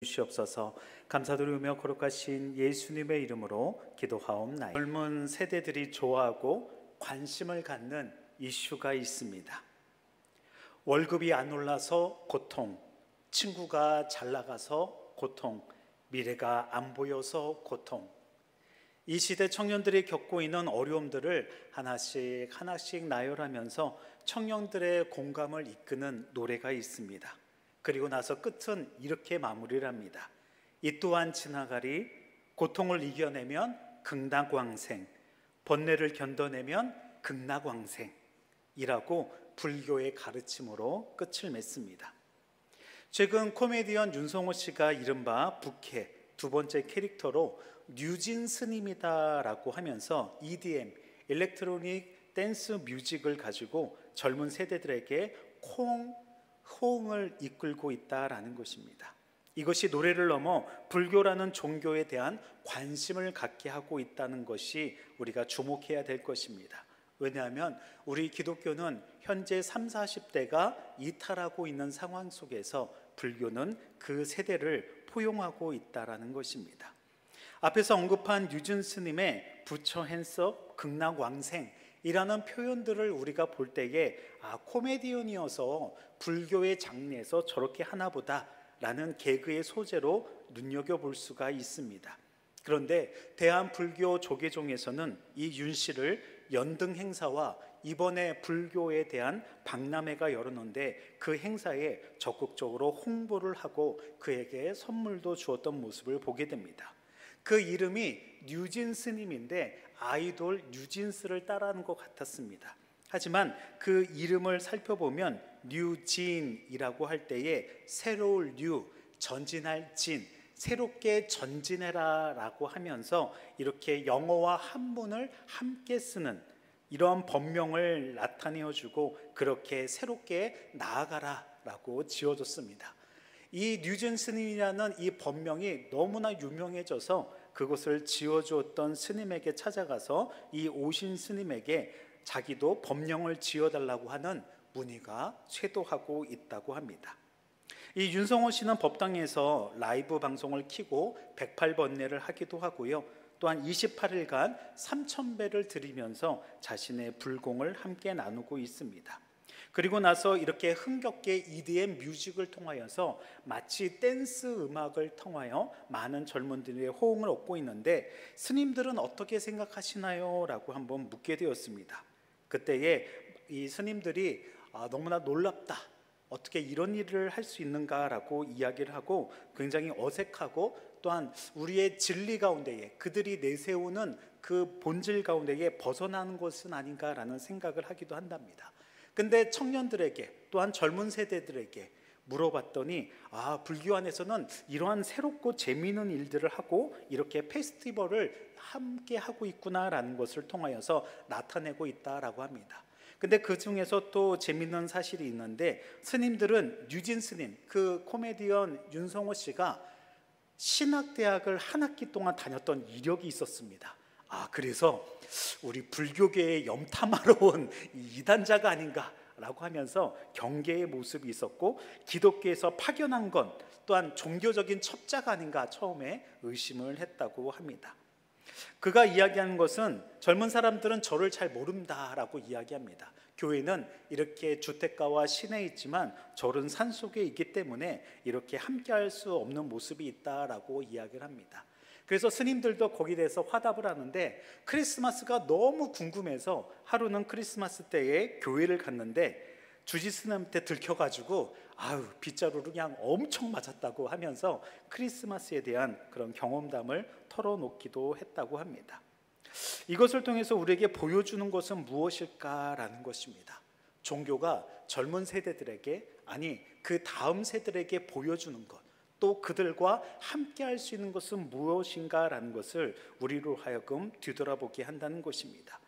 주시옵소서. 감사드리며 거룩하신 예수님의 이름으로 기도하옵나이다. 젊은 세대들이 좋아하고 관심을 갖는 이슈가 있습니다. 월급이 안 올라서 고통, 친구가 잘 나가서 고통, 미래가 안 보여서 고통. 이 시대 청년들이 겪고 있는 어려움들을 하나씩 나열하면서 청년들의 공감을 이끄는 노래가 있습니다. 그리고 나서 끝은 이렇게 마무리를 합니다. 이 또한 지나가리. 고통을 이겨내면 극락왕생, 번뇌를 견뎌내면 극락왕생이라고 불교의 가르침으로 끝을 맺습니다. 최근 코미디언 윤성호 씨가 이른바 부캐 두 번째 캐릭터로 뉴진 스님이다라고 하면서 EDM, 일렉트로닉 댄스 뮤직을 가지고 젊은 세대들에게 호응을 이끌고 있다라는 것입니다. 이것이 노래를 넘어 불교라는 종교에 대한 관심을 갖게 하고 있다는 것이 우리가 주목해야 될 것입니다. 왜냐하면 우리 기독교는 현재 30, 40대가 이탈하고 있는 상황 속에서 불교는 그 세대를 포용하고 있다라는 것입니다. 앞에서 언급한 뉴진 스님의 부처 핸섭 극락왕생 이라는 표현들을 우리가 볼 때에 코미디언이어서 불교의 장르에서 저렇게 하나보다 라는 개그의 소재로 눈여겨볼 수가 있습니다. 그런데 대한불교 조계종에서는 이 윤 씨를 연등 행사와 이번에 불교에 대한 박람회가 열었는데 그 행사에 적극적으로 홍보를 하고 그에게 선물도 주었던 모습을 보게 됩니다. 그 이름이 뉴진 스님인데 아이돌 뉴진스를 따라하는 것 같았습니다. 하지만 그 이름을 살펴보면 뉴진이라고 할 때에 새로울 뉴, 전진할 진, 새롭게 전진해라 라고 하면서 이렇게 영어와 한문을 함께 쓰는 이런 법명을 나타내어주고 그렇게 새롭게 나아가라 라고 지어줬습니다. 이 뉴진 스님이라는 이 법명이 너무나 유명해져서 그것을 지어주었던 스님에게 찾아가서 이 오신 스님에게 자기도 법명을 지어달라고 하는 문의가 쇄도하고 있다고 합니다. 이 윤성호 씨는 법당에서 라이브 방송을 켜고 108번뇌를 하기도 하고요. 또한 28일간 3000배를 드리면서 자신의 불공을 함께 나누고 있습니다. 그리고 나서 이렇게 흥겹게 EDM 뮤직을 통하여서 마치 댄스 음악을 통하여 많은 젊은들의 호응을 얻고 있는데 스님들은 어떻게 생각하시나요? 라고 한번 묻게 되었습니다. 그때에 이 스님들이 너무나 놀랍다. 어떻게 이런 일을 할 수 있는가라고 이야기를 하고 굉장히 어색하고 또한 우리의 진리 가운데에 그들이 내세우는 그 본질 가운데에 벗어나는 것은 아닌가라는 생각을 하기도 한답니다. 근데 청년들에게 또한 젊은 세대들에게 물어봤더니 불교 안에서는 이러한 새롭고 재미있는 일들을 하고 이렇게 페스티벌을 함께 하고 있구나라는 것을 통하여서 나타내고 있다라고 합니다. 근데 그 중에서 또 재미있는 사실이 있는데 스님들은 뉴진 스님, 그 코미디언 윤성호 씨가 신학대학을 한 학기 동안 다녔던 이력이 있었습니다. 그래서 우리 불교계에 염탐하러 온 이단자가 아닌가라고 하면서 경계의 모습이 있었고 기독교에서 파견한 건 또한 종교적인 첩자가 아닌가 처음에 의심을 했다고 합니다. 그가 이야기하는 것은 젊은 사람들은 저를 잘 모른다라고 이야기합니다. 교회는 이렇게 주택가와 시내에 있지만 절은 산속에 있기 때문에 이렇게 함께할 수 없는 모습이 있다라고 이야기를 합니다. 그래서 스님들도 거기에 대해서 화답을 하는데 크리스마스가 너무 궁금해서 하루는 크리스마스 때에 교회를 갔는데 주지 스님한테 들켜가지고 빗자루로 그냥 엄청 맞았다고 하면서 크리스마스에 대한 그런 경험담을 털어놓기도 했다고 합니다. 이것을 통해서 우리에게 보여주는 것은 무엇일까라는 것입니다. 종교가 젊은 세대들에게 그 다음 세대들에게 보여주는 것, 또 그들과 함께 할 수 있는 것은 무엇인가라는 것을 우리로 하여금 뒤돌아보게 한다는 것입니다.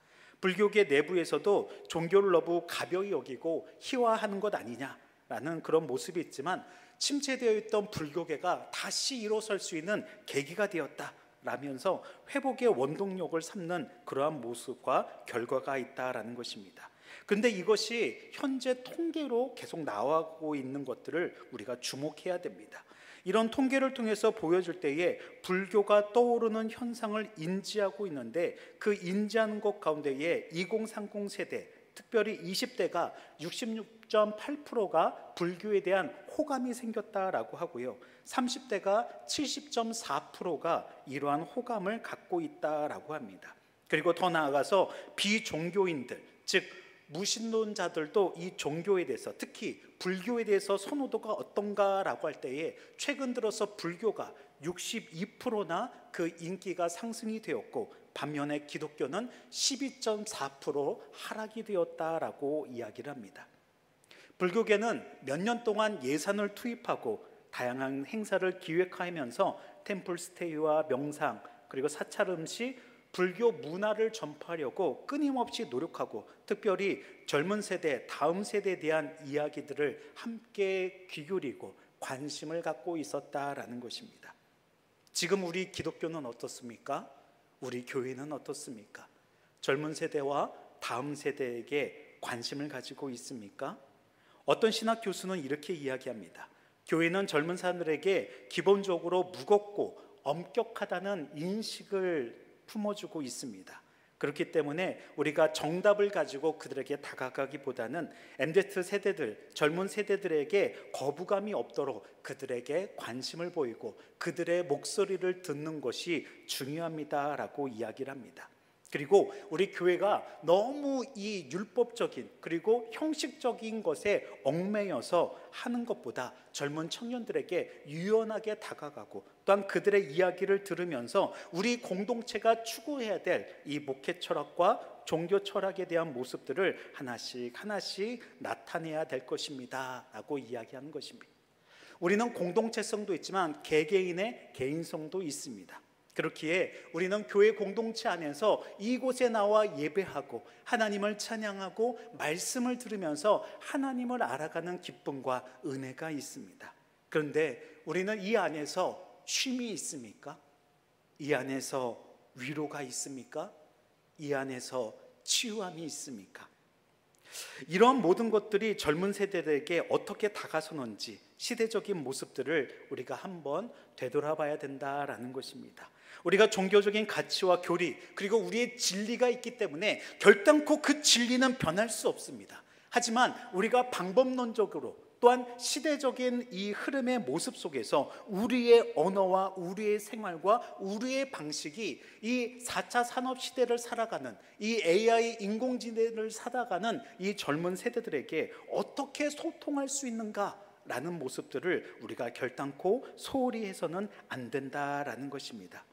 불교계 내부에서도 종교를 너무 가벼이 여기고 희화하는 것 아니냐라는 그런 모습이 있지만 침체되어 있던 불교계가 다시 일어설 수 있는 계기가 되었다라면서 회복의 원동력을 삼는 그러한 모습과 결과가 있다라는 것입니다. 그런데 이것이 현재 통계로 계속 나오고 있는 것들을 우리가 주목해야 됩니다. 이런 통계를 통해서 보여줄 때에 불교가 떠오르는 현상을 인지하고 있는데, 그 인지하는 것 가운데에 2030 세대, 특별히 20대가 66.8%가 불교에 대한 호감이 생겼다라고 하고요, 30대가 70.4%가 이러한 호감을 갖고 있다라고 합니다. 그리고 더 나아가서 비종교인들, 즉 무신론자들도 이 종교에 대해서, 특히 불교에 대해서 선호도가 어떤가라고 할 때에 최근 들어서 불교가 62%나 그 인기가 상승이 되었고, 반면에 기독교는 12.4% 하락이 되었다라고 이야기를 합니다. 불교계는 몇 년 동안 예산을 투입하고 다양한 행사를 기획하면서 템플스테이와 명상, 그리고 사찰 음식, 불교 문화를 전파하려고 끊임없이 노력하고, 특별히 젊은 세대, 다음 세대에 대한 이야기들을 함께 귀 기울이고 관심을 갖고 있었다라는 것입니다. 지금 우리 기독교는 어떻습니까? 우리 교회는 어떻습니까? 젊은 세대와 다음 세대에게 관심을 가지고 있습니까? 어떤 신학 교수는 이렇게 이야기합니다. 교회는 젊은 사람들에게 기본적으로 무겁고 엄격하다는 인식을 품어주고 있습니다. 그렇기 때문에 우리가 정답을 가지고 그들에게 다가가기보다는 MZ 세대들, 젊은 세대들에게 거부감이 없도록 그들에게 관심을 보이고 그들의 목소리를 듣는 것이 중요합니다라고 이야기를 합니다. 그리고 우리 교회가 너무 이 율법적인 그리고 형식적인 것에 얽매여서 하는 것보다 젊은 청년들에게 유연하게 다가가고, 또한 그들의 이야기를 들으면서 우리 공동체가 추구해야 될 이 목회 철학과 종교 철학에 대한 모습들을 하나씩 하나씩 나타내야 될 것입니다 라고 이야기하는 것입니다. 우리는 공동체성도 있지만 개개인의 개인성도 있습니다. 그렇기에 우리는 교회 공동체 안에서 이곳에 나와 예배하고 하나님을 찬양하고 말씀을 들으면서 하나님을 알아가는 기쁨과 은혜가 있습니다. 그런데 우리는 이 안에서 쉼이 있습니까? 이 안에서 위로가 있습니까? 이 안에서 치유함이 있습니까? 이런 모든 것들이 젊은 세대들에게 어떻게 다가서는지 시대적인 모습들을 우리가 한번 되돌아봐야 된다라는 것입니다. 우리가 종교적인 가치와 교리, 그리고 우리의 진리가 있기 때문에 결단코 그 진리는 변할 수 없습니다. 하지만 우리가 방법론적으로, 또한 시대적인 이 흐름의 모습 속에서 우리의 언어와 우리의 생활과 우리의 방식이 이 4차 산업시대를 살아가는, 이 AI 인공지능을 살아가는 이 젊은 세대들에게 어떻게 소통할 수 있는가라는 모습들을 우리가 결단코 소홀히 해서는 안 된다라는 것입니다.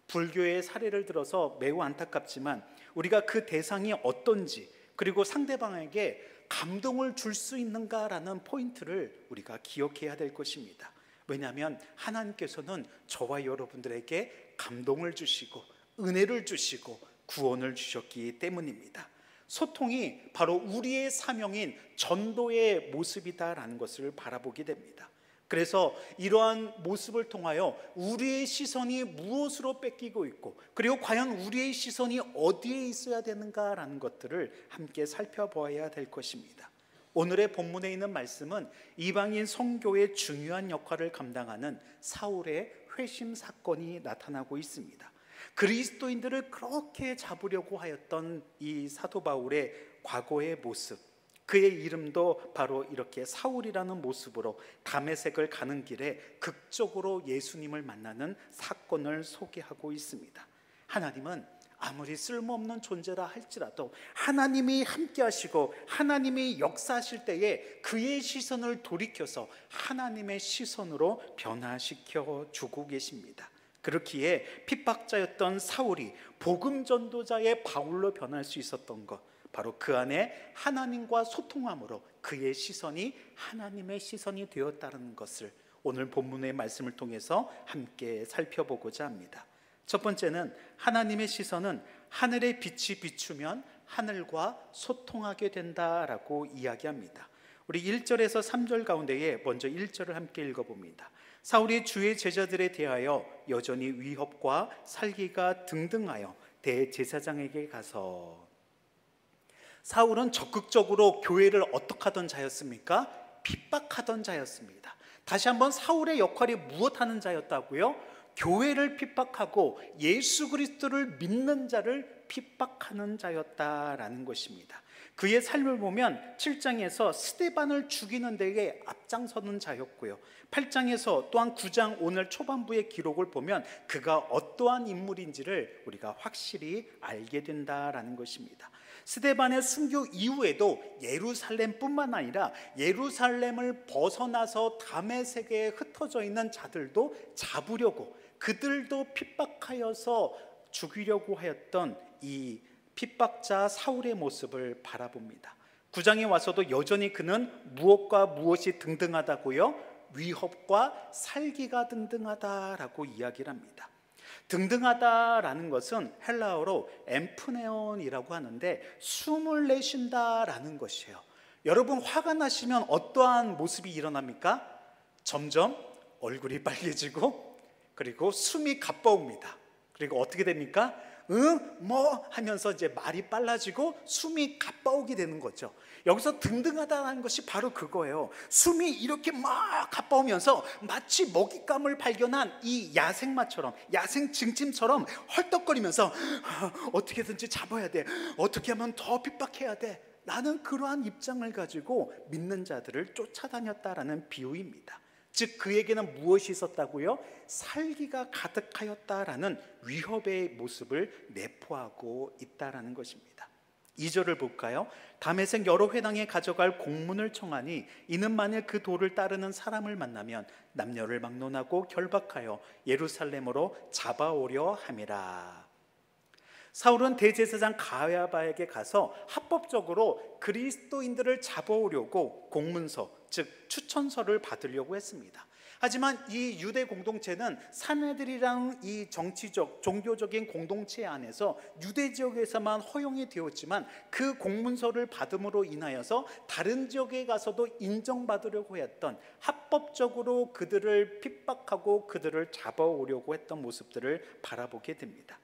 불교의 사례를 들어서 매우 안타깝지만 우리가 그 대상이 어떤지, 그리고 상대방에게 감동을 줄 수 있는가라는 포인트를 우리가 기억해야 될 것입니다. 왜냐하면 하나님께서는 저와 여러분들에게 감동을 주시고 은혜를 주시고 구원을 주셨기 때문입니다. 소통이 바로 우리의 사명인 전도의 모습이다라는 것을 바라보게 됩니다. 그래서 이러한 모습을 통하여 우리의 시선이 무엇으로 뺏기고 있고, 그리고 과연 우리의 시선이 어디에 있어야 되는가라는 것들을 함께 살펴보아야 될 것입니다. 오늘의 본문에 있는 말씀은 이방인 선교의 중요한 역할을 감당하는 사울의 회심 사건이 나타나고 있습니다. 그리스도인들을 그렇게 잡으려고 하였던 이 사도 바울의 과거의 모습, 그의 이름도 바로 이렇게 사울이라는 모습으로 다메섹을 가는 길에 극적으로 예수님을 만나는 사건을 소개하고 있습니다. 하나님은 아무리 쓸모없는 존재라 할지라도 하나님이 함께 하시고 하나님이 역사하실 때에 그의 시선을 돌이켜서 하나님의 시선으로 변화시켜 주고 계십니다. 그렇기에 핍박자였던 사울이 복음 전도자의 바울로 변할 수 있었던 것, 바로 그 안에 하나님과 소통함으로 그의 시선이 하나님의 시선이 되었다는 것을 오늘 본문의 말씀을 통해서 함께 살펴보고자 합니다. 첫 번째는 하나님의 시선은 하늘의 빛이 비추면 하늘과 소통하게 된다라고 이야기합니다. 우리 1절에서 3절 가운데에 먼저 1절을 함께 읽어봅니다. 사울이 주의 제자들에 대하여 여전히 위협과 살기가 등등하여 대제사장에게 가서, 사울은 적극적으로 교회를 어떻게 하던 자였습니까? 핍박하던 자였습니다. 다시 한번 사울의 역할이 무엇하는 자였다고요? 교회를 핍박하고 예수 그리스도를 믿는 자를 핍박하는 자였다라는 것입니다. 그의 삶을 보면 7장에서 스데반을 죽이는 데에 앞장서는 자였고요, 8장에서 또한 9장 오늘 초반부의 기록을 보면 그가 어떠한 인물인지를 우리가 확실히 알게 된다라는 것입니다. 스데반의 순교 이후에도 예루살렘뿐만 아니라 예루살렘을 벗어나서 다메섹에 흩어져 있는 자들도 잡으려고, 그들도 핍박하여서 죽이려고 하였던 이 핍박자 사울의 모습을 바라봅니다. 9장에 와서도 여전히 그는 무엇과 무엇이 등등하다고요? 위협과 살기가 등등하다라고 이야기를 합니다. 등등하다라는 것은 헬라어로 엠프네온이라고 하는데 숨을 내쉰다라는 것이에요. 여러분, 화가 나시면 어떠한 모습이 일어납니까? 점점 얼굴이 빨개지고, 그리고 숨이 가빠옵니다. 그리고 어떻게 됩니까? 뭐 하면서 이제 말이 빨라지고 숨이 가빠오게 되는 거죠. 여기서 등등하다는 것이 바로 그거예요. 숨이 이렇게 막 가빠오면서 마치 먹잇감을 발견한 이 야생마처럼, 야생 증침처럼 헐떡거리면서 어떻게든지 잡아야 돼, 어떻게 하면 더 핍박해야 돼, 나는 그러한 입장을 가지고 믿는 자들을 쫓아다녔다라는 비유입니다. 즉 그에게는 무엇이 있었다고요? 살기가 가득하였다라는 위협의 모습을 내포하고 있다라는 것입니다. 2절을 볼까요? 다메섹 여러 회당에 가져갈 공문을 청하니 이는 만일 그 도를 따르는 사람을 만나면 남녀를 막론하고 결박하여 예루살렘으로 잡아오려 함이라. 사울은 대제사장 가야바에게 가서 합법적으로 그리스도인들을 잡아오려고 공문서, 즉 추천서를 받으려고 했습니다. 하지만 이 유대 공동체는 사내들이랑 이 정치적, 종교적인 공동체 안에서 유대 지역에서만 허용이 되었지만 그 공문서를 받음으로 인하여서 다른 지역에 가서도 인정받으려고 했던, 합법적으로 그들을 핍박하고 그들을 잡아오려고 했던 모습들을 바라보게 됩니다.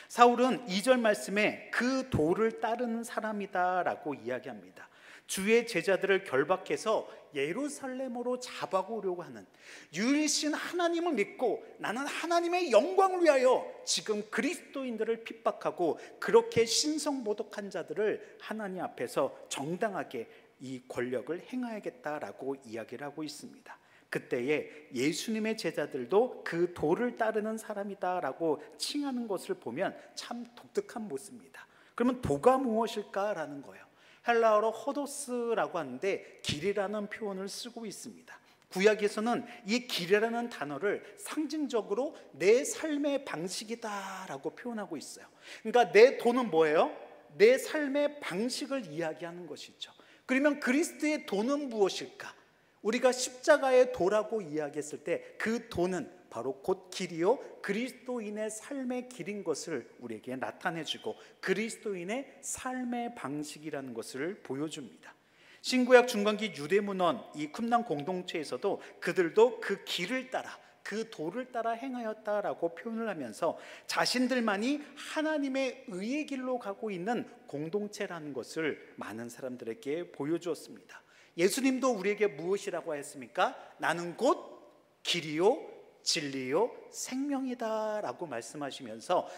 사울은 2절 말씀에 그 도를 따르는 사람이다 라고 이야기합니다. 주의 제자들을 결박해서 예루살렘으로 잡아오려고 하는, 유일신 하나님을 믿고 나는 하나님의 영광을 위하여 지금 그리스도인들을 핍박하고 그렇게 신성모독한 자들을 하나님 앞에서 정당하게 이 권력을 행하야겠다라고 이야기를 하고 있습니다. 그때에 예수님의 제자들도 그 도를 따르는 사람이다라고 칭하는 것을 보면 참 독특한 모습입니다. 그러면 도가 무엇일까라는 거예요. 헬라어로 호도스라고 하는데 길이라는 표현을 쓰고 있습니다. 구약에서는 이 길이라는 단어를 상징적으로 내 삶의 방식이다라고 표현하고 있어요. 그러니까 내 도는 뭐예요? 내 삶의 방식을 이야기하는 것이죠. 그러면 그리스도의 도는 무엇일까? 우리가 십자가의 도라고 이야기했을 때 그 도는 바로 곧 길이요 그리스도인의 삶의 길인 것을 우리에게 나타내주고 그리스도인의 삶의 방식이라는 것을 보여줍니다. 신구약 중간기 유대문헌 이 쿰랑 공동체에서도 그들도 그 길을 따라, 그 도를 따라 행하였다라고 표현을 하면서 자신들만이 하나님의 의의 길로 가고 있는 공동체라는 것을 많은 사람들에게 보여주었습니다. 예수님도 우리에게 무엇이라고 했습니까? 나는 곧 길이요 진리요 생명이다 라고 말씀하시면서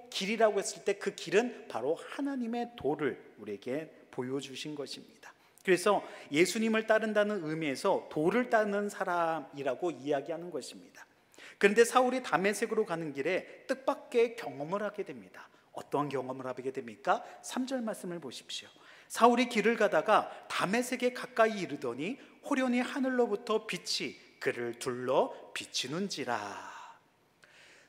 길이라고 했을 때 그 길은 바로 하나님의 도를 우리에게 보여주신 것입니다. 그래서 예수님을 따른다는 의미에서 도를 따르는 사람이라고 이야기하는 것입니다. 그런데 사울이 다메섹으로 가는 길에 뜻밖의 경험을 하게 됩니다. 어떠한 경험을 하게 됩니까? 3절 말씀을 보십시오. 사울이 길을 가다가 다메섹에 가까이 이르더니 호련히 하늘로부터 빛이 그를 둘러 비치는지라.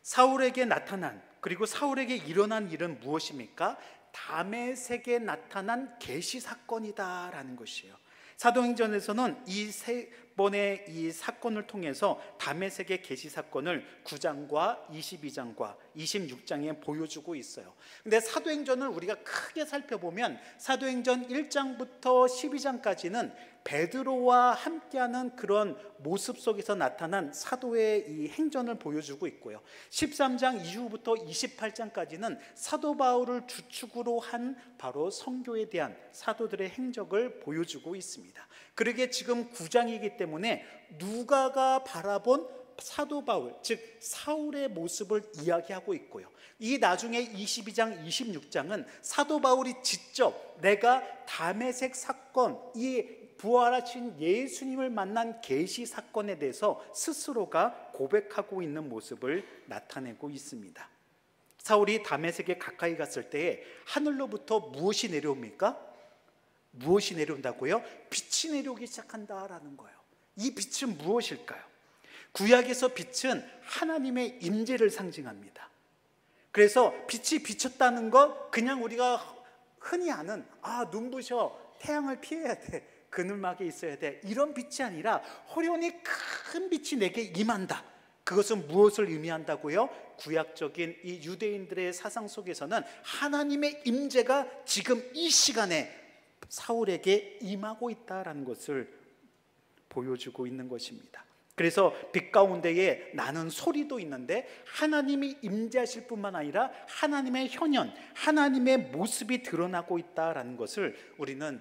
사울에게 나타난, 그리고 사울에게 일어난 일은 무엇입니까? 다메섹에 나타난 계시 사건이다라는 것이에요. 사도행전에서는 이 세 번의 이 사건을 통해서 다메섹의 계시 사건을 9장과 22장과 26장에 보여주고 있어요. 근데 사도행전을 우리가 크게 살펴보면 사도행전 1장부터 12장까지는 베드로와 함께하는 그런 모습 속에서 나타난 사도의 이 행전을 보여주고 있고요. 13장 이후부터 28장까지는 사도 바울을 주축으로 한 바로 선교에 대한 사도들의 행적을 보여주고 있습니다. 그러기에 지금 9장이기 때문에 때문에 누가가 바라본 사도 바울, 즉 사울의 모습을 이야기하고 있고요. 이 나중에 22장, 26장은 사도 바울이 직접 내가 다메섹 사건, 이 부활하신 예수님을 만난 계시 사건에 대해서 스스로가 고백하고 있는 모습을 나타내고 있습니다. 사울이 다메섹에 가까이 갔을 때에 하늘로부터 무엇이 내려옵니까? 무엇이 내려온다고요? 빛이 내려오기 시작한다라는 거예요. 이 빛은 무엇일까요? 구약에서 빛은 하나님의 임재를 상징합니다. 그래서 빛이 비쳤다는 것, 그냥 우리가 흔히 아는 눈부셔, 태양을 피해야 돼, 그늘막에 있어야 돼, 이런 빛이 아니라 호련히 큰 빛이 내게 임한다. 그것은 무엇을 의미한다고요? 구약적인 이 유대인들의 사상 속에서는 하나님의 임재가 지금 이 시간에 사울에게 임하고 있다라는 것을 보여주고 있는 것입니다. 그래서 빛 가운데에 나는 소리도 있는데 하나님이 임재하실 뿐만 아니라 하나님의 현현, 하나님의 모습이 드러나고 있다라는 것을 우리는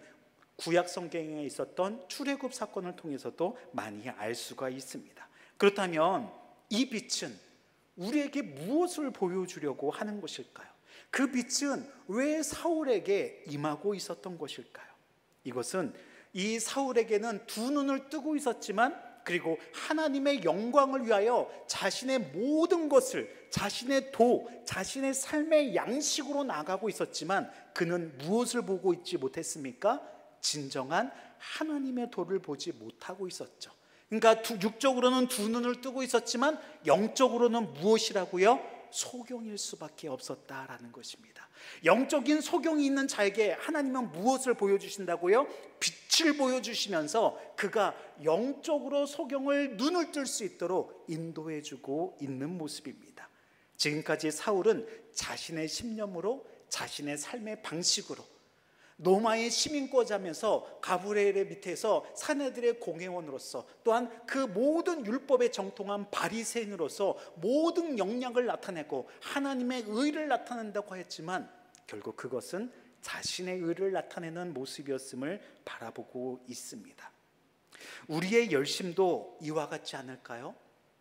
구약 성경에 있었던 출애굽 사건을 통해서도 많이 알 수가 있습니다. 그렇다면 이 빛은 우리에게 무엇을 보여주려고 하는 것일까요? 그 빛은 왜 사울에게 임하고 있었던 것일까요? 이것은 이 사울에게는 두 눈을 뜨고 있었지만, 그리고 하나님의 영광을 위하여 자신의 모든 것을 자신의 자신의 삶의 양식으로 나가고 있었지만 그는 무엇을 보고 있지 못했습니까? 진정한 하나님의 도를 보지 못하고 있었죠. 그러니까 육적으로는 두 눈을 뜨고 있었지만 영적으로는 무엇이라고요? 소경일 수밖에 없었다라는 것입니다. 영적인 소경이 있는 자에게 하나님은 무엇을 보여주신다고요? 빛을 보여주시면서 그가 영적으로 소경을 눈을 뜰 수 있도록 인도해주고 있는 모습입니다. 지금까지 사울은 자신의 신념으로, 자신의 삶의 방식으로 로마의 시민권자면서 가브리엘의 밑에서 사내들의 공회원으로서, 또한 그 모든 율법에 정통한 바리새인으로서 모든 영향을 나타내고 하나님의 의를 나타낸다고 했지만 결국 그것은 자신의 의를 나타내는 모습이었음을 바라보고 있습니다. 우리의 열심도 이와 같지 않을까요?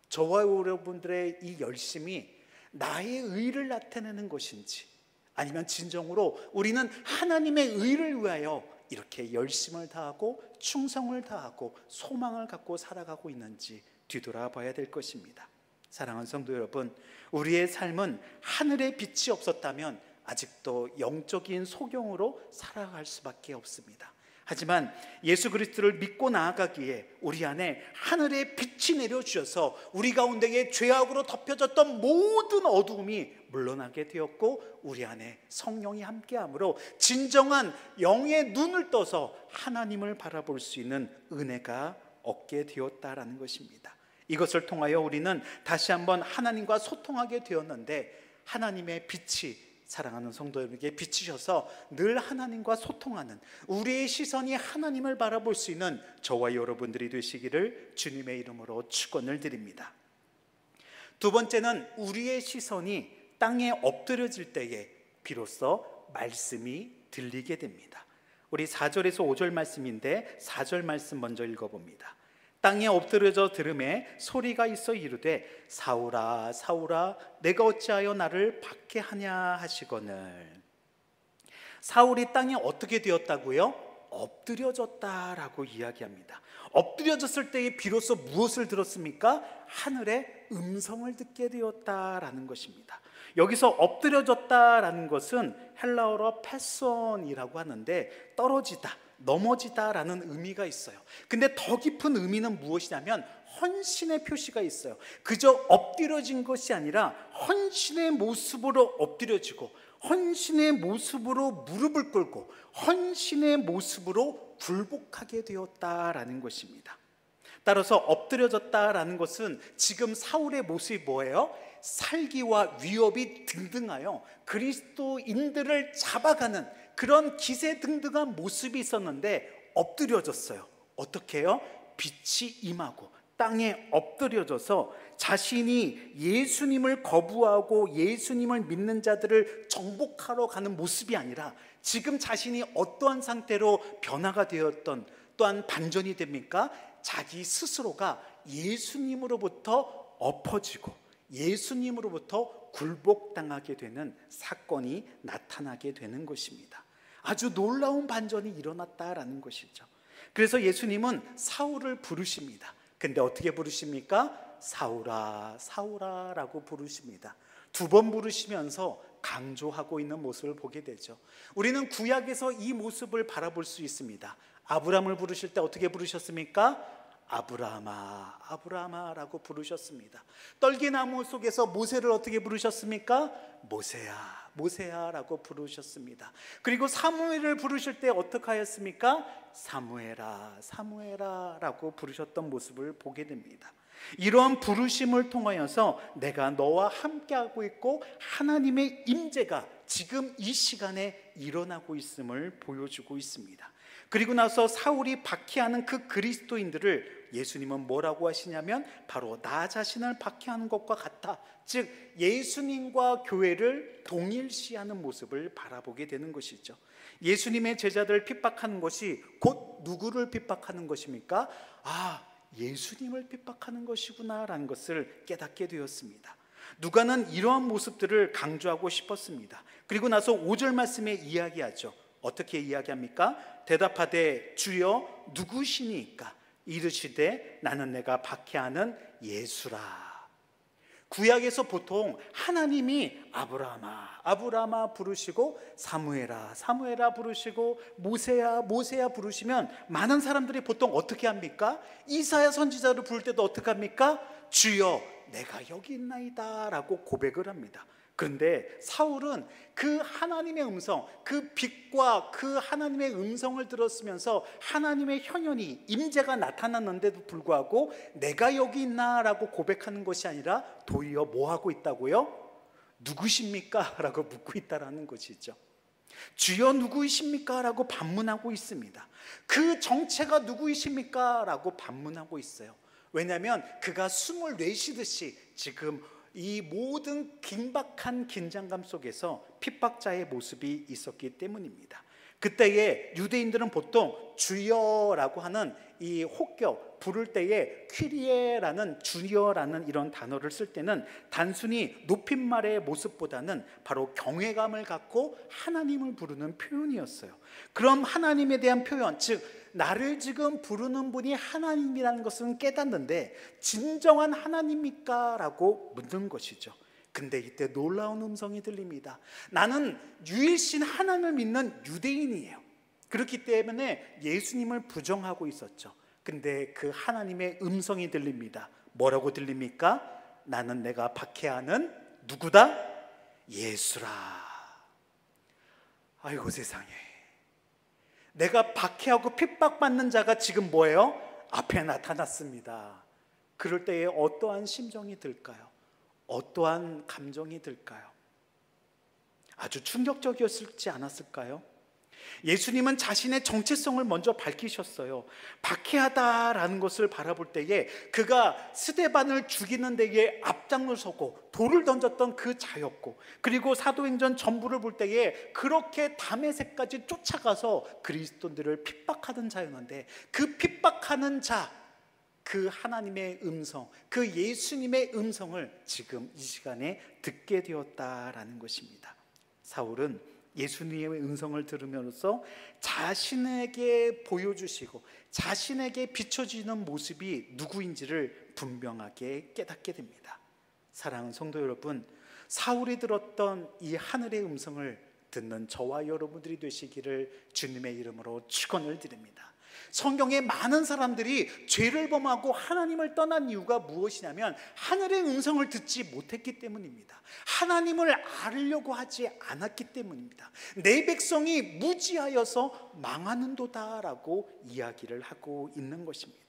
저와 여러분들의 이 열심이 나의 의를 나타내는 것인지, 아니면 진정으로 우리는 하나님의 의를 위하여 이렇게 열심을 다하고 충성을 다하고 소망을 갖고 살아가고 있는지 뒤돌아봐야 될 것입니다. 사랑하는 성도 여러분, 우리의 삶은 하늘의 빛이 없었다면 아직도 영적인 소경으로 살아갈 수밖에 없습니다. 하지만 예수 그리스도를 믿고 나아가기에 우리 안에 하늘의 빛이 내려주셔서 우리 가운데에 죄악으로 덮여졌던 모든 어두움이 물러나게 되었고, 우리 안에 성령이 함께함으로 진정한 영의 눈을 떠서 하나님을 바라볼 수 있는 은혜가 얻게 되었다라는 것입니다. 이것을 통하여 우리는 다시 한번 하나님과 소통하게 되었는데, 하나님의 빛이 사랑하는 성도에게 비치셔서 늘 하나님과 소통하는, 우리의 시선이 하나님을 바라볼 수 있는 저와 여러분들이 되시기를 주님의 이름으로 축원을 드립니다. 두 번째는 우리의 시선이 땅에 엎드려질 때에 비로소 말씀이 들리게 됩니다. 우리 4절에서 5절 말씀인데 4절 말씀 먼저 읽어봅니다. 땅에 엎드려져 들음에 소리가 있어 이르되 사울아 사울아 내가 어찌하여 나를 박해하냐 하시거늘. 사울이 땅에 어떻게 되었다고요? 엎드려졌다라고 이야기합니다. 엎드려졌을 때에 비로소 무엇을 들었습니까? 하늘의 음성을 듣게 되었다라는 것입니다. 여기서 엎드려졌다라는 것은 헬라어로 패손이라고 하는데 떨어지다, 넘어지다라는 의미가 있어요. 근데 더 깊은 의미는 무엇이냐면 헌신의 표시가 있어요. 그저 엎드려진 것이 아니라 헌신의 모습으로 엎드려지고, 헌신의 모습으로 무릎을 꿇고, 헌신의 모습으로 굴복하게 되었다라는 것입니다. 따라서 엎드려졌다라는 것은 지금 사울의 모습이 뭐예요? 살기와 위협이 등등하여 그리스도인들을 잡아가는 그런 기세등등한 모습이 있었는데 엎드려졌어요. 어떻게 해요? 빛이 임하고 땅에 엎드려져서 자신이 예수님을 거부하고 예수님을 믿는 자들을 정복하러 가는 모습이 아니라 지금 자신이 어떠한 상태로 변화가 되었던, 또한 반전이 됩니까? 자기 스스로가 예수님으로부터 엎어지고 예수님으로부터 굴복당하게 되는 사건이 나타나게 되는 것입니다. 아주 놀라운 반전이 일어났다라는 것이죠. 그래서 예수님은 사울을 부르십니다. 근데 어떻게 부르십니까? 사울아, 사울아 라고 부르십니다. 2번 부르시면서 강조하고 있는 모습을 보게 되죠. 우리는 구약에서 이 모습을 바라볼 수 있습니다. 아브라함을 부르실 때 어떻게 부르셨습니까? 아브라함아, 아브라함아 라고 부르셨습니다. 떨기나무 속에서 모세를 어떻게 부르셨습니까? 모세야, 모세야 라고 부르셨습니다. 그리고 사무엘을 부르실 때 어떻게 하였습니까? 사무엘아, 사무엘아 라고 부르셨던 모습을 보게 됩니다. 이러한 부르심을 통하여서 내가 너와 함께하고 있고 하나님의 임재가 지금 이 시간에 일어나고 있음을 보여주고 있습니다. 그리고 나서 사울이 박해하는 그 그리스도인들을 예수님은 뭐라고 하시냐면 바로 나 자신을 박해하는 것과 같다. 즉 예수님과 교회를 동일시하는 모습을 바라보게 되는 것이죠. 예수님의 제자들을 핍박하는 것이 곧 누구를 핍박하는 것입니까? 예수님을 핍박하는 것이구나 라는 것을 깨닫게 되었습니다. 누가는 이러한 모습들을 강조하고 싶었습니다. 그리고 나서 5절 말씀에 이야기하죠. 어떻게 이야기합니까? 대답하되 주여 누구시니까? 이르시되 나는 내가 박해하는 예수라. 구약에서 보통 하나님이 아브라함아, 아브라함아 부르시고 사무엘아, 사무엘아 부르시고 모세야, 모세야 부르시면 많은 사람들이 보통 어떻게 합니까? 이사야 선지자를 부를 때도 어떻게 합니까? 주여 내가 여기 있나이다 라고 고백을 합니다. 그런데 사울은 그 하나님의 음성, 그 빛과 그 하나님의 음성을 들었으면서 하나님의 현현이 임재가 나타났는데도 불구하고 내가 여기 있나 라고 고백하는 것이 아니라 도리어 뭐 하고 있다고요? 누구십니까? 라고 묻고 있다라는 것이죠. 주여 누구이십니까? 라고 반문하고 있습니다. 그 정체가 누구이십니까? 라고 반문하고 있어요. 왜냐하면 그가 숨을 내쉬듯이 지금 이 모든 긴박한 긴장감 속에서 핍박자의 모습이 있었기 때문입니다. 그때에 유대인들은 보통 주여라고 하는 이 혹격 부를 때에 퀴리에라는 주여라는 이런 단어를 쓸 때는 단순히 높임말의 모습보다는 바로 경외감을 갖고 하나님을 부르는 표현이었어요. 그럼 하나님에 대한 표현, 즉 나를 지금 부르는 분이 하나님이라는 것은 깨닫는데 진정한 하나님입니까? 라고 묻는 것이죠. 근데 이때 놀라운 음성이 들립니다. 나는 유일신 하나님을 믿는 유대인이에요. 그렇기 때문에 예수님을 부정하고 있었죠. 근데 그 하나님의 음성이 들립니다. 뭐라고 들립니까? 나는 내가 박해하는 누구다? 예수라. 아이고 세상에, 내가 박해하고 핍박받는 자가 지금 뭐예요? 앞에 나타났습니다. 그럴 때에 어떠한 심정이 들까요? 어떠한 감정이 들까요? 아주 충격적이었을지 않았을까요? 예수님은 자신의 정체성을 먼저 밝히셨어요. 박해하다라는 것을 바라볼 때에 그가 스데반을 죽이는 데에 앞장을 서고 돌을 던졌던 그 자였고, 그리고 사도행전 전부를 볼 때에 그렇게 다메섹까지 쫓아가서 그리스도인들을 핍박하던 자였는데 그 핍박하는 자, 그 하나님의 음성, 그 예수님의 음성을 지금 이 시간에 듣게 되었다라는 것입니다. 사울은 예수님의 음성을 들으면서 자신에게 보여주시고 자신에게 비춰지는 모습이 누구인지를 분명하게 깨닫게 됩니다. 사랑하는 성도 여러분, 사울이 들었던 이 하늘의 음성을 듣는 저와 여러분들이 되시기를 주님의 이름으로 축원을 드립니다. 성경에 많은 사람들이 죄를 범하고 하나님을 떠난 이유가 무엇이냐면 하늘의 음성을 듣지 못했기 때문입니다. 하나님을 알려고 하지 않았기 때문입니다. 내 백성이 무지하여서 망하는도다라고 이야기를 하고 있는 것입니다.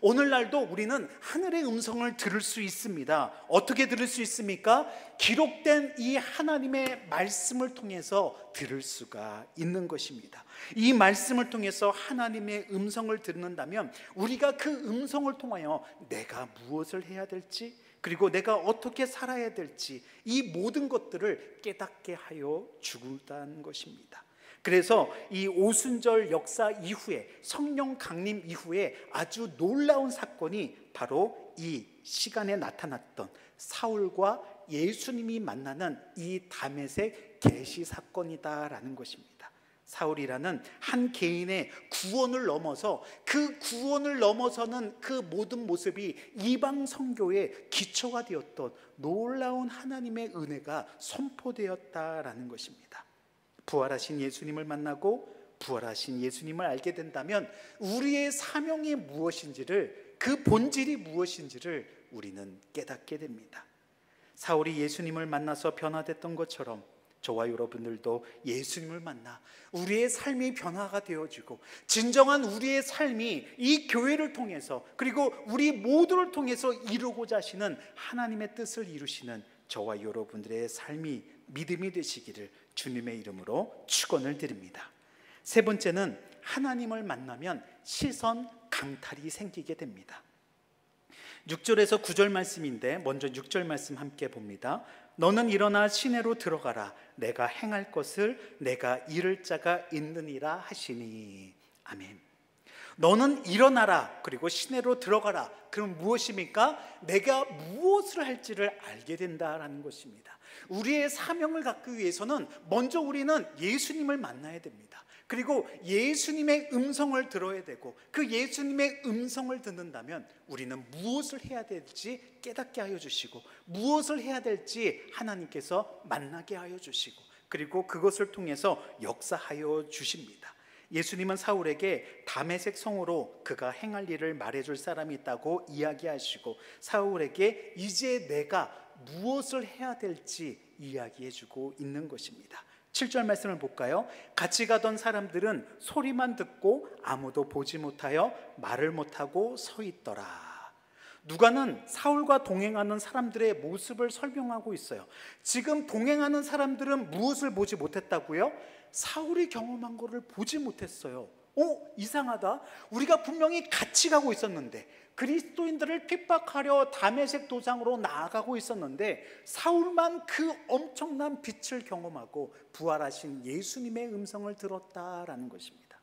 오늘날도 우리는 하늘의 음성을 들을 수 있습니다. 어떻게 들을 수 있습니까? 기록된 이 하나님의 말씀을 통해서 들을 수가 있는 것입니다. 이 말씀을 통해서 하나님의 음성을 듣는다면 우리가 그 음성을 통하여 내가 무엇을 해야 될지, 그리고 내가 어떻게 살아야 될지 이 모든 것들을 깨닫게 하여 주다는 것입니다. 그래서 이 오순절 역사 이후에, 성령 강림 이후에 아주 놀라운 사건이 바로 이 시간에 나타났던 사울과 예수님이 만나는 이 다메섹 계시 사건이다라는 것입니다. 사울이라는 한 개인의 구원을 넘어서, 그 구원을 넘어서는 그 모든 모습이 이방 선교의 기초가 되었던 놀라운 하나님의 은혜가 선포되었다라는 것입니다. 부활하신 예수님을 만나고 부활하신 예수님을 알게 된다면 우리의 사명이 무엇인지를, 그 본질이 무엇인지를 우리는 깨닫게 됩니다. 사울이 예수님을 만나서 변화됐던 것처럼 저와 여러분들도 예수님을 만나 우리의 삶이 변화가 되어지고, 진정한 우리의 삶이 이 교회를 통해서, 그리고 우리 모두를 통해서 이루고자 하시는 하나님의 뜻을 이루시는 저와 여러분들의 삶이 믿음이 되시기를 주님의 이름으로 축원을 드립니다. 세 번째는 하나님을 만나면 시선 강탈이 생기게 됩니다. 6절에서 9절 말씀인데 먼저 6절 말씀 함께 봅니다. 너는 일어나 시내로 들어가라. 내가 행할 것을 내가 이를 자가 있느니라 하시니. 아멘. 너는 일어나라, 그리고 시내로 들어가라. 그럼 무엇입니까? 내가 무엇을 할지를 알게 된다라는 것입니다. 우리의 사명을 갖기 위해서는 먼저 우리는 예수님을 만나야 됩니다. 그리고 예수님의 음성을 들어야 되고, 그 예수님의 음성을 듣는다면 우리는 무엇을 해야 될지 깨닫게 하여 주시고, 무엇을 해야 될지 하나님께서 만나게 하여 주시고, 그리고 그것을 통해서 역사하여 주십니다. 예수님은 사울에게 다메섹 성으로 그가 행할 일을 말해줄 사람이 있다고 이야기하시고, 사울에게 이제 내가 무엇을 해야 될지 이야기해주고 있는 것입니다. 7절 말씀을 볼까요? 같이 가던 사람들은 소리만 듣고 아무도 보지 못하여 말을 못하고 서 있더라. 누가는 사울과 동행하는 사람들의 모습을 설명하고 있어요. 지금 동행하는 사람들은 무엇을 보지 못했다고요? 사울이 경험한 것을 보지 못했어요. 이상하다. 우리가 분명히 같이 가고 있었는데, 그리스도인들을 핍박하려 다메섹 도상으로 나아가고 있었는데, 사울만 그 엄청난 빛을 경험하고 부활하신 예수님의 음성을 들었다라는 것입니다.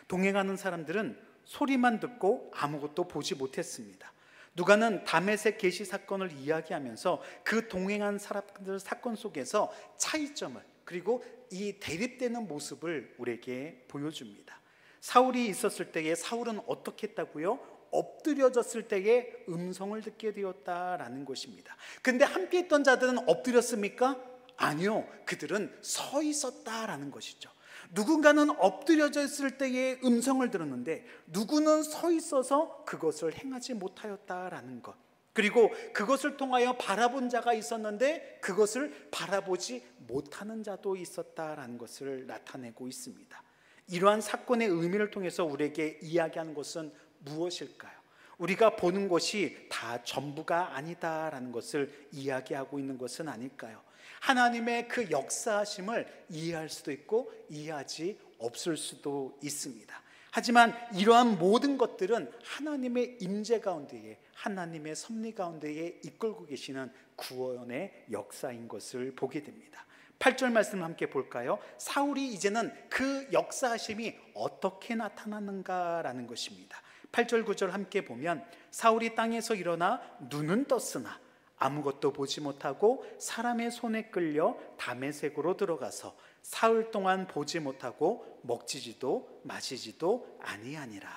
동행하는 사람들은 소리만 듣고 아무것도 보지 못했습니다. 누가는 다메섹 계시 사건을 이야기하면서 그 동행한 사람들 사건 속에서 차이점을, 그리고 이 대립되는 모습을 우리에게 보여줍니다. 사울이 있었을 때에 사울은 어떻게 했다고요? 엎드려졌을 때에 음성을 듣게 되었다라는 것입니다. 근데 함께 있던 자들은 엎드렸습니까? 아니요, 그들은 서 있었다라는 것이죠. 누군가는 엎드려져 있을 때에 음성을 들었는데, 누구는 서 있어서 그것을 행하지 못하였다라는 것, 그리고 그것을 통하여 바라본 자가 있었는데 그것을 바라보지 못하는 자도 있었다라는 것을 나타내고 있습니다. 이러한 사건의 의미를 통해서 우리에게 이야기하는 것은 무엇일까요? 우리가 보는 것이 다 전부가 아니다라는 것을 이야기하고 있는 것은 아닐까요? 하나님의 그 역사하심을 이해할 수도 있고 이해하지 없을 수도 있습니다. 하지만 이러한 모든 것들은 하나님의 임재 가운데에, 하나님의 섭리 가운데에 이끌고 계시는 구원의 역사인 것을 보게 됩니다. 8절 말씀 함께 볼까요? 사울이 이제는 그 역사하심이 어떻게 나타나는가라는 것입니다. 8절 9절 함께 보면, 사울이 땅에서 일어나 눈은 떴으나 아무것도 보지 못하고 사람의 손에 끌려 다메섹으로 들어가서 사흘 동안 보지 못하고 먹지도 마시지도 아니하니라.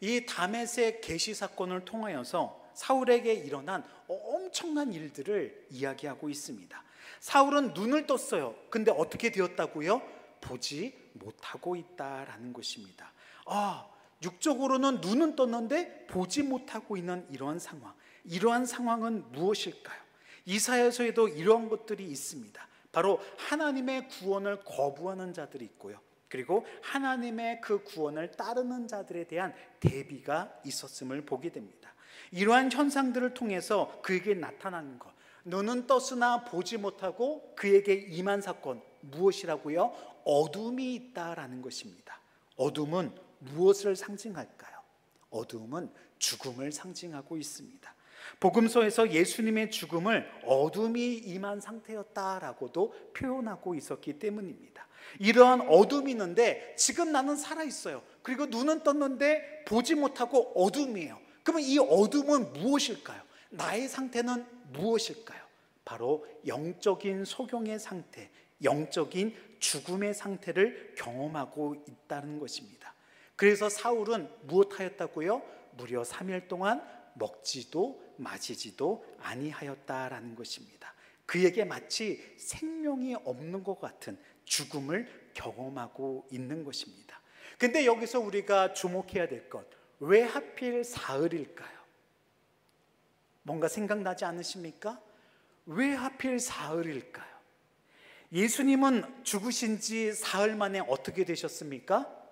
이 다메섹 계시 사건을 통하여서 사울에게 일어난 엄청난 일들을 이야기하고 있습니다. 사울은 눈을 떴어요. 근데 어떻게 되었다고요? 보지 못하고 있다라는 것입니다. 육적으로는 눈은 떴는데 보지 못하고 있는 이러한 상황, 이러한 상황은 무엇일까요? 이사야서에도 이러한 것들이 있습니다. 바로 하나님의 구원을 거부하는 자들이 있고요, 그리고 하나님의 그 구원을 따르는 자들에 대한 대비가 있었음을 보게 됩니다. 이러한 현상들을 통해서 그에게 나타나는 것, 눈은 떴으나 보지 못하고 그에게 임한 사건, 무엇이라고요? 어둠이 있다라는 것입니다. 어둠은 무엇을 상징할까요? 어둠은 죽음을 상징하고 있습니다. 복음서에서 예수님의 죽음을 어둠이 임한 상태였다라고도 표현하고 있었기 때문입니다. 이러한 어둠이 있는데 지금 나는 살아있어요. 그리고 눈은 떴는데 보지 못하고 어둠이에요. 그러면 이 어둠은 무엇일까요? 나의 상태는 무엇일까요? 바로 영적인 소경의 상태, 영적인 죽음의 상태를 경험하고 있다는 것입니다. 그래서 사울은 무엇하였다고요? 무려 3일 동안 먹지도 마시지도 아니하였다라는 것입니다. 그에게 마치 생명이 없는 것 같은 죽음을 경험하고 있는 것입니다. 근데 여기서 우리가 주목해야 될 것, 왜 하필 사흘일까요? 뭔가 생각나지 않으십니까? 왜 하필 사흘일까요? 예수님은 죽으신 지 사흘 만에 어떻게 되셨습니까?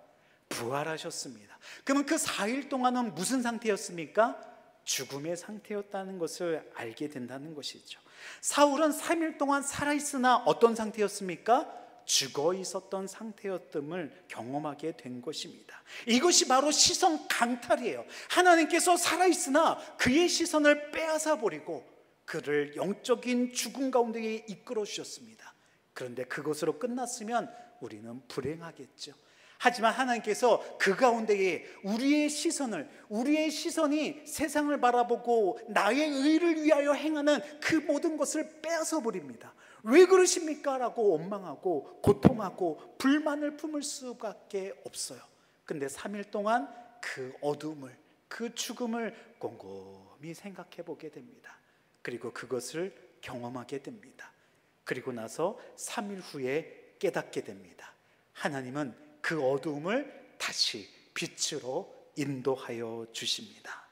부활하셨습니다. 그러면 그 4일 동안은 무슨 상태였습니까? 죽음의 상태였다는 것을 알게 된다는 것이죠. 사울은 3일 동안 살아있으나 어떤 상태였습니까? 죽어 있었던 상태였음을 경험하게 된 것입니다. 이것이 바로 시선 강탈이에요. 하나님께서 살아있으나 그의 시선을 빼앗아 버리고 그를 영적인 죽음 가운데 이끌어 주셨습니다. 그런데 그것으로 끝났으면 우리는 불행하겠죠. 하지만 하나님께서 그 가운데에 우리의 시선이 세상을 바라보고 나의 의를 위하여 행하는 그 모든 것을 빼앗아 버립니다. 왜 그러십니까? 라고 원망하고 고통하고 불만을 품을 수밖에 없어요. 근데 3일 동안 그 어둠을, 그 죽음을 곰곰이 생각해 보게 됩니다. 그리고 그것을 경험하게 됩니다. 그리고 나서 3일 후에 깨닫게 됩니다. 하나님은 그 어두움을 다시 빛으로 인도하여 주십니다.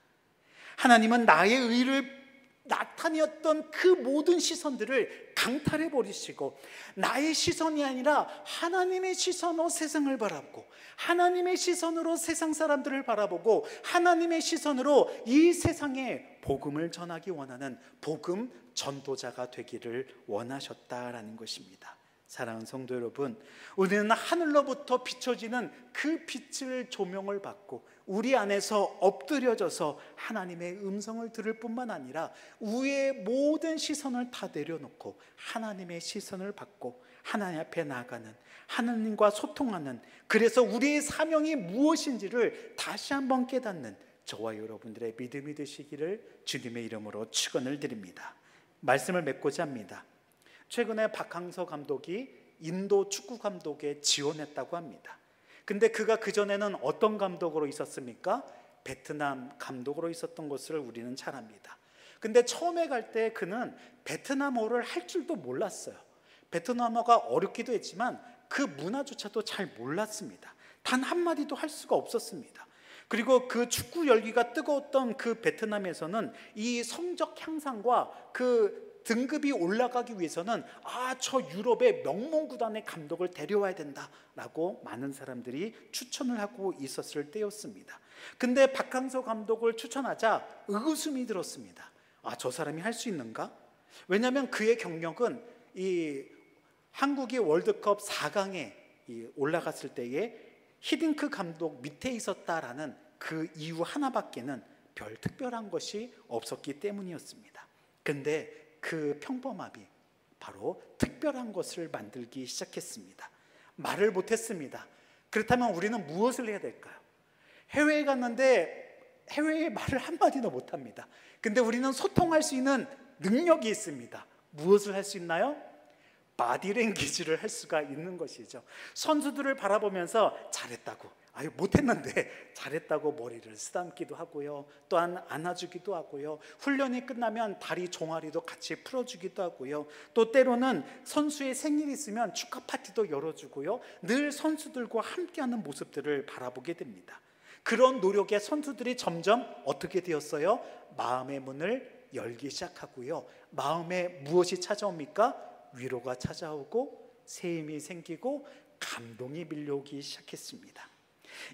하나님은 나의 의를 나타내었던 그 모든 시선들을 강탈해 버리시고 나의 시선이 아니라 하나님의 시선으로 세상을 바라보고 하나님의 시선으로 세상 사람들을 바라보고 하나님의 시선으로 이 세상에 복음을 전하기 원하는 복음 전도자가 되기를 원하셨다라는 것입니다. 사랑하는 성도 여러분, 우리는 하늘로부터 비춰지는 그 빛을 조명을 받고 우리 안에서 엎드려져서 하나님의 음성을 들을 뿐만 아니라 우리의 모든 시선을 다 내려놓고 하나님의 시선을 받고 하나님 앞에 나아가는, 하나님과 소통하는, 그래서 우리의 사명이 무엇인지를 다시 한번 깨닫는 저와 여러분들의 믿음이 되시기를 주님의 이름으로 축원을 드립니다. 말씀을 맺고자 합니다. 최근에 박항서 감독이 인도 축구 감독에 지원했다고 합니다. 근데 그가 그전에는 어떤 감독으로 있었습니까? 베트남 감독으로 있었던 것을 우리는 잘 압니다. 근데 처음에 갈 때 그는 베트남어를 할 줄도 몰랐어요. 베트남어가 어렵기도 했지만 그 문화조차도 잘 몰랐습니다. 단 한마디도 할 수가 없었습니다. 그리고 그 축구 열기가 뜨거웠던 그 베트남에서는 이 성적 향상과 그 등급이 올라가기 위해서는 저 유럽의 명문 구단의 감독을 데려와야 된다라고 많은 사람들이 추천을 하고 있었을 때였습니다. 근데 박항서 감독을 추천하자 의구심이 들었습니다. 저 사람이 할 수 있는가? 왜냐하면 그의 경력은 이 한국이 월드컵 4강에 올라갔을 때에 히딩크 감독 밑에 있었다라는 그 이유 하나밖에는 별 특별한 것이 없었기 때문이었습니다. 근데 그 평범함이 바로 특별한 것을 만들기 시작했습니다. 말을 못했습니다. 그렇다면 우리는 무엇을 해야 될까요? 해외에 갔는데 해외에 말을 한마디도 못합니다. 근데 우리는 소통할 수 있는 능력이 있습니다. 무엇을 할 수 있나요? 바디랭귀지를 할 수가 있는 것이죠. 선수들을 바라보면서 잘했다고, 못했는데 잘했다고 머리를 쓰담기도 하고요, 또한 안아주기도 하고요, 훈련이 끝나면 다리 종아리도 같이 풀어주기도 하고요, 또 때로는 선수의 생일이 있으면 축하 파티도 열어주고요, 늘 선수들과 함께하는 모습들을 바라보게 됩니다. 그런 노력에 선수들이 점점 어떻게 되었어요? 마음의 문을 열기 시작하고요, 마음에 무엇이 찾아옵니까? 위로가 찾아오고 새 힘이 생기고 감동이 밀려오기 시작했습니다.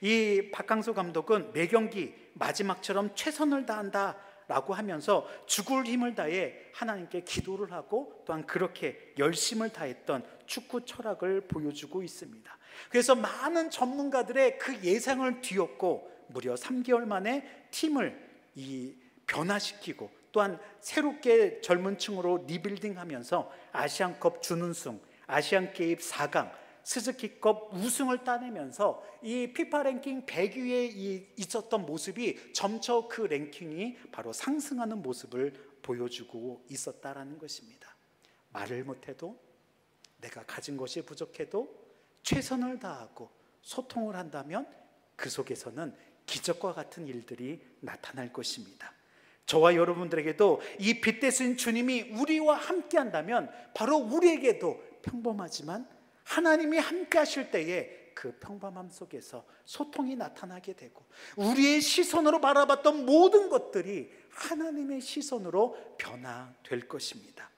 이 박항서 감독은 매 경기 마지막처럼 최선을 다한다 라고 하면서 죽을 힘을 다해 하나님께 기도를 하고 또한 그렇게 열심을 다했던 축구 철학을 보여주고 있습니다. 그래서 많은 전문가들의 그 예상을 뒤엎고 무려 3개월 만에 팀을 변화시키고 또한 새롭게 젊은 층으로 리빌딩하면서 아시안컵 준우승, 아시안게임 4강, 스즈키컵 우승을 따내면서 이 피파 랭킹 100위에 있었던 모습이 점차 그 랭킹이 바로 상승하는 모습을 보여주고 있었다라는 것입니다. 말을 못해도, 내가 가진 것이 부족해도 최선을 다하고 소통을 한다면 그 속에서는 기적과 같은 일들이 나타날 것입니다. 저와 여러분들에게도 이 빛 대신 주님이 우리와 함께 한다면 바로 우리에게도 평범하지만 하나님이 함께 하실 때에 그 평범함 속에서 소통이 나타나게 되고, 우리의 시선으로 바라봤던 모든 것들이 하나님의 시선으로 변화될 것입니다.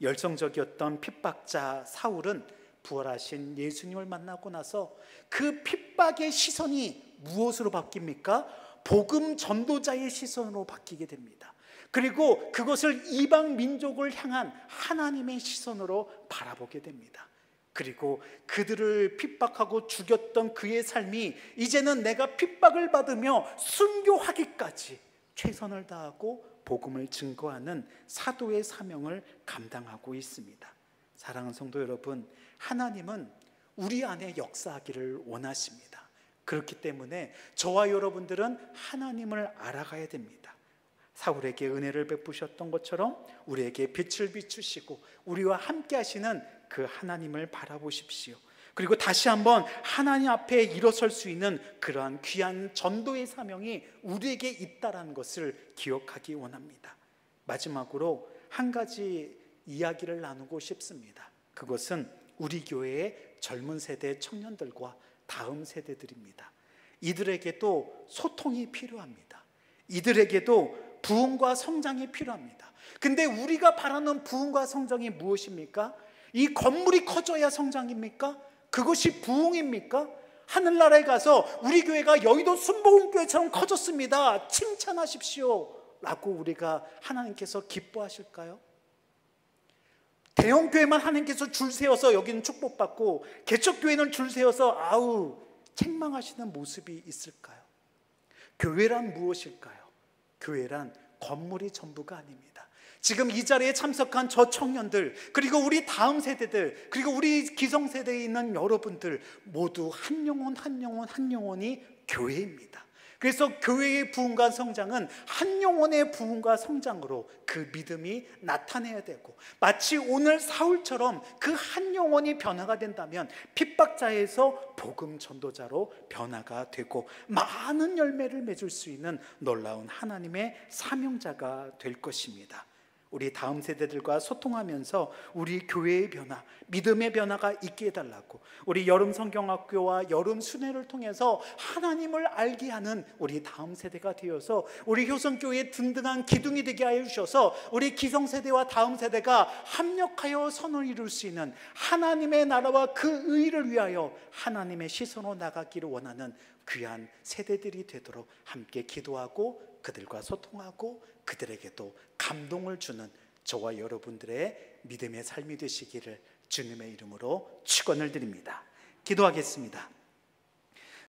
열성적이었던 핍박자 사울은 부활하신 예수님을 만나고 나서 그 핍박의 시선이 무엇으로 바뀝니까? 복음 전도자의 시선으로 바뀌게 됩니다. 그리고 그것을 이방 민족을 향한 하나님의 시선으로 바라보게 됩니다. 그리고 그들을 핍박하고 죽였던 그의 삶이 이제는 내가 핍박을 받으며 순교하기까지 최선을 다하고 복음을 증거하는 사도의 사명을 감당하고 있습니다. 사랑하는 성도 여러분, 하나님은 우리 안에 역사하기를 원하십니다. 그렇기 때문에 저와 여러분들은 하나님을 알아가야 됩니다. 사울에게 은혜를 베푸셨던 것처럼 우리에게 빛을 비추시고 우리와 함께 하시는 그 하나님을 바라보십시오. 그리고 다시 한번 하나님 앞에 일어설 수 있는 그러한 귀한 전도의 사명이 우리에게 있다는 것을 기억하기 원합니다. 마지막으로 한 가지 이야기를 나누고 싶습니다. 그것은 우리 교회의 젊은 세대 청년들과 다음 세대들입니다. 이들에게도 소통이 필요합니다. 이들에게도 부흥과 성장이 필요합니다. 근데 우리가 바라는 부흥과 성장이 무엇입니까? 이 건물이 커져야 성장입니까? 그것이 부흥입니까? 하늘나라에 가서 우리 교회가 여의도 순복음교회처럼 커졌습니다, 칭찬하십시오 라고 우리가 하나님께서 기뻐하실까요? 대형교회만 하나님께서 줄 세워서 여기는 축복받고 개척교회는 줄 세워서 아우 책망하시는 모습이 있을까요? 교회란 무엇일까요? 교회란 건물이 전부가 아닙니다. 지금 이 자리에 참석한 저 청년들, 그리고 우리 다음 세대들, 그리고 우리 기성세대에 있는 여러분들 모두 한 영혼 한 영혼 한 영혼이 교회입니다. 그래서 교회의 부흥과 성장은 한 영혼의 부흥과 성장으로 그 믿음이 나타내야 되고, 마치 오늘 사울처럼 그 한 영혼이 변화가 된다면 핍박자에서 복음 전도자로 변화가 되고 많은 열매를 맺을 수 있는 놀라운 하나님의 사명자가 될 것입니다. 우리 다음 세대들과 소통하면서 우리 교회의 변화, 믿음의 변화가 있게 해달라고, 우리 여름 성경학교와 여름 순회를 통해서 하나님을 알게 하는 우리 다음 세대가 되어서 우리 효성교회의 든든한 기둥이 되게 하여 주셔서 우리 기성세대와 다음 세대가 합력하여 선을 이룰 수 있는 하나님의 나라와 그 의를 위하여 하나님의 시선으로 나가기를 원하는 귀한 세대들이 되도록 함께 기도하고 그들과 소통하고 그들에게도 감동을 주는 저와 여러분들의 믿음의 삶이 되시기를 주님의 이름으로 축원을 드립니다. 기도하겠습니다.